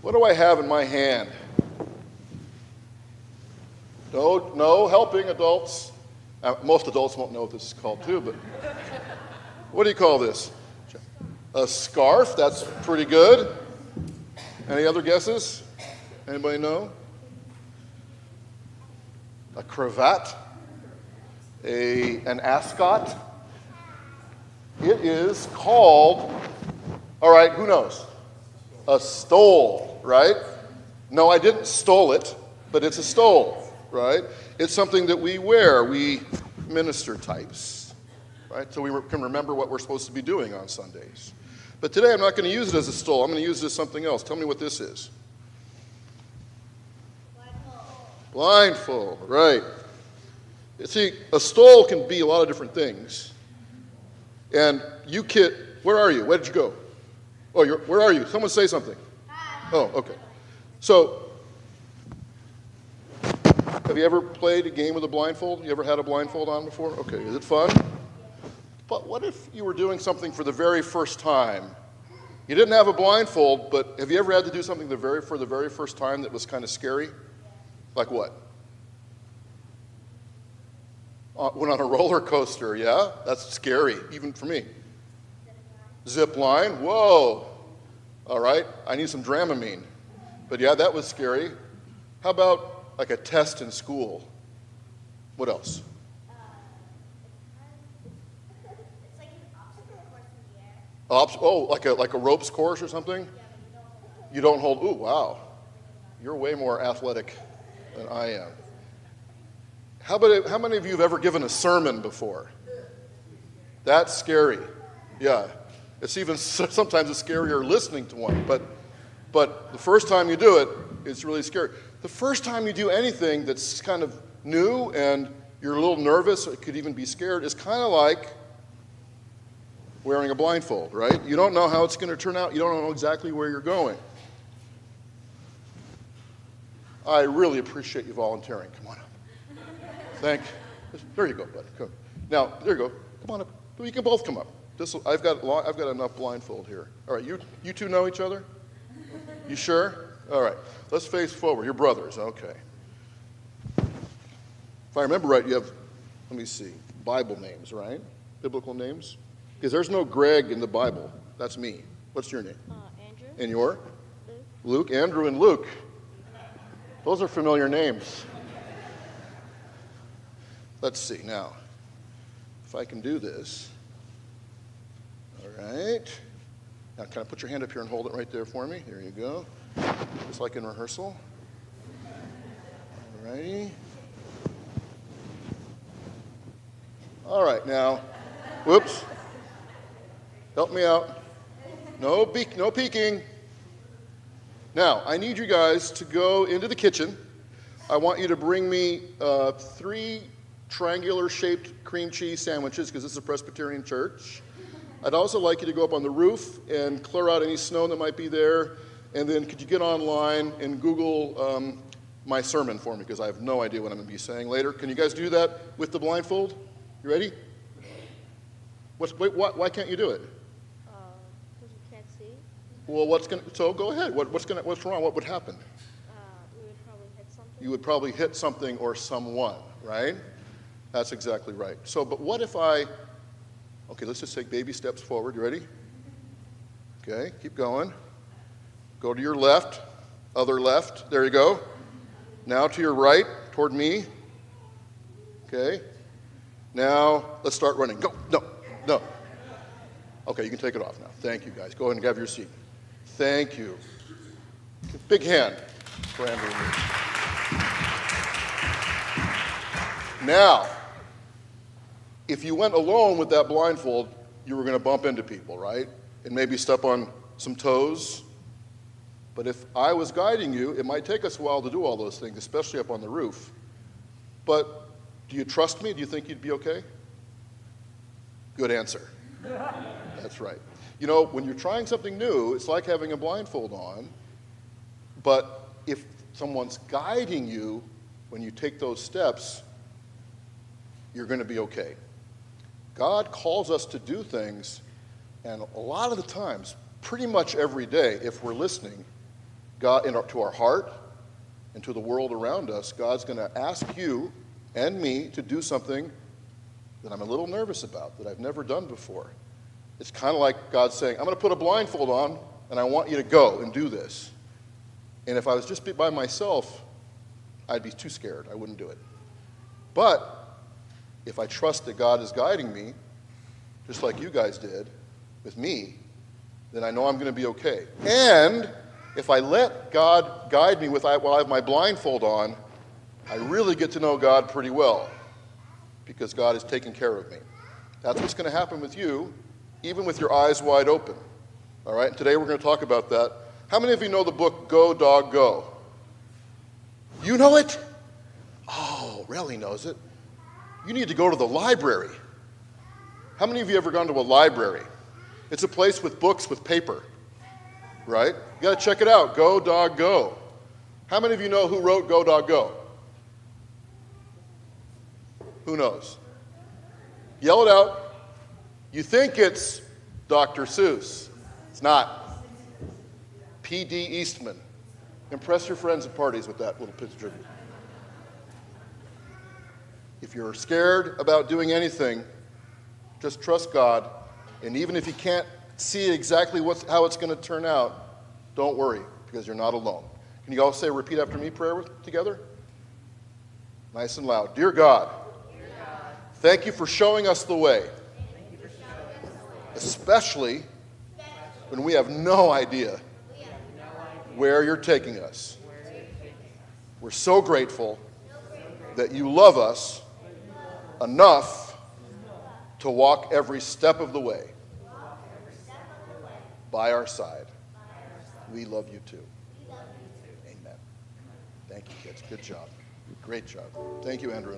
What do I have in my hand? No helping, adults. Most adults won't know what this is called too, but what do you call this? A scarf? That's pretty good. Any other guesses? Anybody know? A cravat? An ascot? It is called, all right, who knows? A stole, right? No, I didn't stole it, but it's a stole, right? It's something that we wear, we minister types, right? So we can remember what we're supposed to be doing on Sundays. But today I'm not going to use it as a stole. I'm going to use it as something else. Tell me what this is. Blindfold, right. You see, a stole can be a lot of different things. And you where are you? Where did you go? Oh, where are you? Someone say something. Oh, okay. So, have you ever played a game with a blindfold? You ever had a blindfold on before? Okay, is it fun? But what if you were doing something for the very first time? You didn't have a blindfold, but have you ever had to do something for the very first time that was kind of scary? Like what? Went on a roller coaster, yeah? That's scary, even for me. Zip line, whoa. All right, I need some Dramamine. But yeah, that was scary. How about like a test in school? What else? It's like an obstacle course in the air. Like a ropes course or something? Yeah, but You don't hold, ooh, wow. You're way more athletic than I am. How many of you have ever given a sermon before? That's scary. Yeah. It's even sometimes it's scarier listening to one. But the first time you do it, it's really scary. The first time you do anything that's kind of new and you're a little nervous, or it could even be scared, is kind of like wearing a blindfold, right? You don't know how it's going to turn out. You don't know exactly where you're going. I really appreciate you volunteering. Come on up. There you go, buddy. Come. Now, there you go. Come on up. You can both come up. I've got enough blindfold here. All right, you two know each other? You sure? All right, let's face forward. You're brothers, okay. If I remember right, you have, let me see, Bible names, right? Biblical names? Because there's no Greg in the Bible. That's me. What's your name? Andrew. And your? Luke. Luke, Andrew, and Luke. Those are familiar names. Let's see now. If I can do this. All right. Now, can I put your hand up here and hold it right there for me? There you go. Just like in rehearsal. All righty. All right, now. Whoops. Help me out. No peeking. Now, I need you guys to go into the kitchen. I want you to bring me 3 triangular-shaped cream cheese sandwiches, because this is a Presbyterian church. I'd also like you to go up on the roof and clear out any snow that might be there. And then could you get online and Google my sermon for me, because I have no idea what I'm going to be saying later. Can you guys do that with the blindfold? You ready? Why can't you do it? Because we can't see. Well, so go ahead. What's wrong? What would happen? We would probably hit something. You would probably hit something or someone, right? That's exactly right. So, but what if okay, let's just take baby steps forward. You ready? Okay, keep going. Go to your left, other left. There you go. Now to your right, toward me. Okay. Now, let's start running. Go. No. Okay, you can take it off now. Thank you, guys. Go ahead and have your seat. Thank you. Big hand for Andrew and me. Now, if you went alone with that blindfold, you were going to bump into people, right? And maybe step on some toes. But if I was guiding you, it might take us a while to do all those things, especially up on the roof. But do you trust me? Do you think you'd be okay? Good answer. That's right. You know, when you're trying something new, it's like having a blindfold on. But if someone's guiding you when you take those steps, you're going to be okay. God calls us to do things, and a lot of the times, pretty much every day, if we're listening, God, to our heart and to the world around us, God's going to ask you and me to do something that I'm a little nervous about, that I've never done before. It's kind of like God saying, I'm going to put a blindfold on, and I want you to go and do this. And if I was just by myself, I'd be too scared. I wouldn't do it. But if I trust that God is guiding me, just like you guys did with me, then I know I'm going to be okay. And if I let God guide me while I have my blindfold on, I really get to know God pretty well because God is taking care of me. That's what's going to happen with you, even with your eyes wide open. All right? And today we're going to talk about that. How many of you know the book Go, Dog, Go? You know it? Oh, Relly knows it. You need to go to the library. How many of you ever gone to a library? It's a place with books with paper, right? You got to check it out. Go, Dog, Go. How many of you know who wrote Go, Dog, Go? Who knows? Yell it out. You think it's Dr. Seuss. It's not. P.D. Eastman. Impress your friends at parties with that little picture. If you're scared about doing anything, just trust God. And even if you can't see exactly how it's going to turn out, don't worry, because you're not alone. Can you all say, repeat after me prayer together? Nice and loud. Dear God, thank you for showing us the way, especially when we have no idea where you're taking us. We're so grateful that you love us enough to walk every step of the way by our side. We love you too. Amen. Thank you, kids. Good job. Great job. Thank you, Andrew.